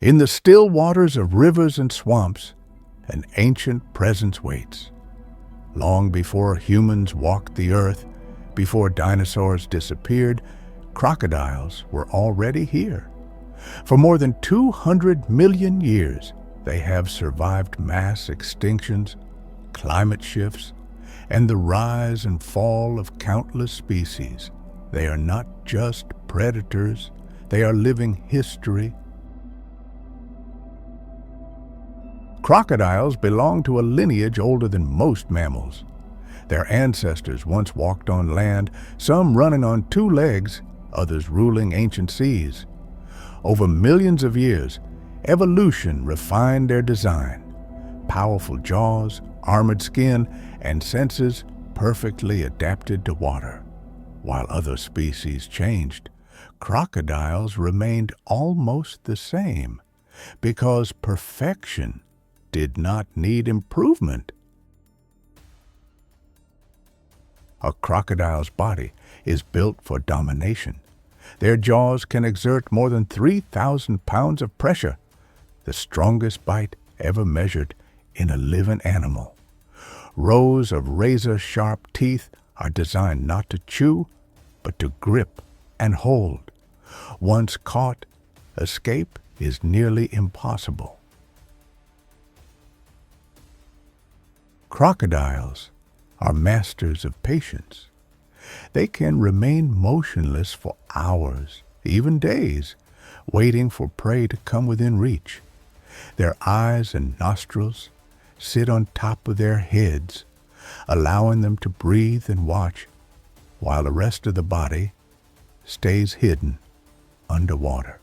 In the still waters of rivers and swamps, an ancient presence waits. Long before humans walked the earth, before dinosaurs disappeared, crocodiles were already here. For more than 200 million years, they have survived mass extinctions, climate shifts, and the rise and fall of countless species. They are not just predators, they are living history. Crocodiles belong to a lineage older than most mammals. Their ancestors once walked on land, some running on two legs, others ruling ancient seas. Over millions of years, evolution refined their design. Powerful jaws, armored skin, and senses perfectly adapted to water. While other species changed, crocodiles remained almost the same because perfection did not need improvement. A crocodile's body is built for domination. Their jaws can exert more than 3,000 pounds of pressure, the strongest bite ever measured in a living animal. Rows of razor-sharp teeth are designed not to chew, but to grip and hold. Once caught, escape is nearly impossible. Crocodiles are masters of patience. They can remain motionless for hours, even days, waiting for prey to come within reach. Their eyes and nostrils sit on top of their heads, allowing them to breathe and watch, while the rest of the body stays hidden underwater.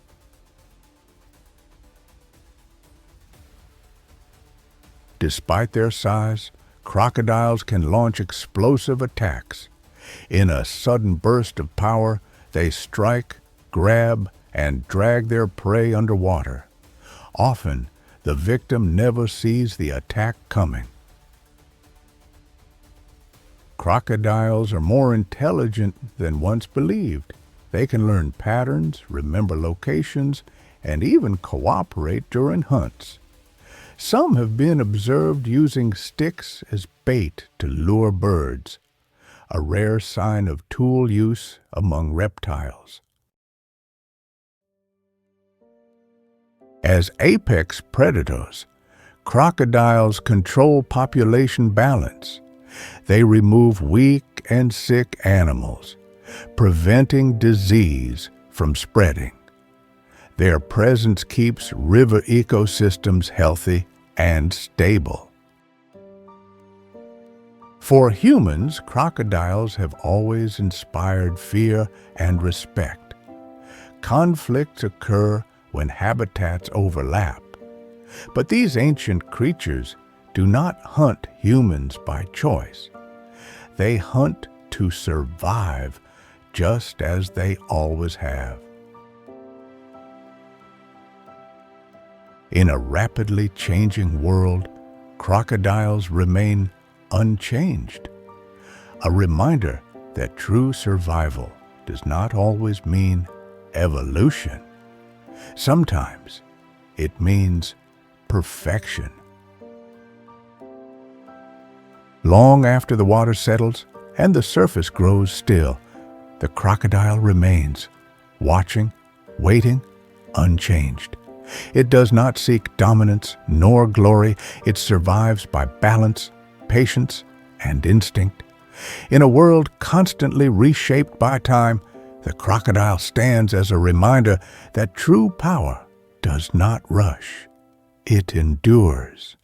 Despite their size, crocodiles can launch explosive attacks. In a sudden burst of power, they strike, grab, and drag their prey underwater. Often, the victim never sees the attack coming. Crocodiles are more intelligent than once believed. They can learn patterns, remember locations, and even cooperate during hunts. Some have been observed using sticks as bait to lure birds, a rare sign of tool use among reptiles. As apex predators, crocodiles control population balance. They remove weak and sick animals, preventing disease from spreading. Their presence keeps river ecosystems healthy and stable. For humans, crocodiles have always inspired fear and respect. Conflicts occur when habitats overlap. But these ancient creatures do not hunt humans by choice. They hunt to survive, just as they always have. In a rapidly changing world, crocodiles remain unchanged. A reminder that true survival does not always mean evolution. Sometimes it means perfection. Long after the water settles and the surface grows still, the crocodile remains, watching, waiting, unchanged. It does not seek dominance nor glory. It survives by balance, patience, and instinct. In a world constantly reshaped by time, the crocodile stands as a reminder that true power does not rush. It endures.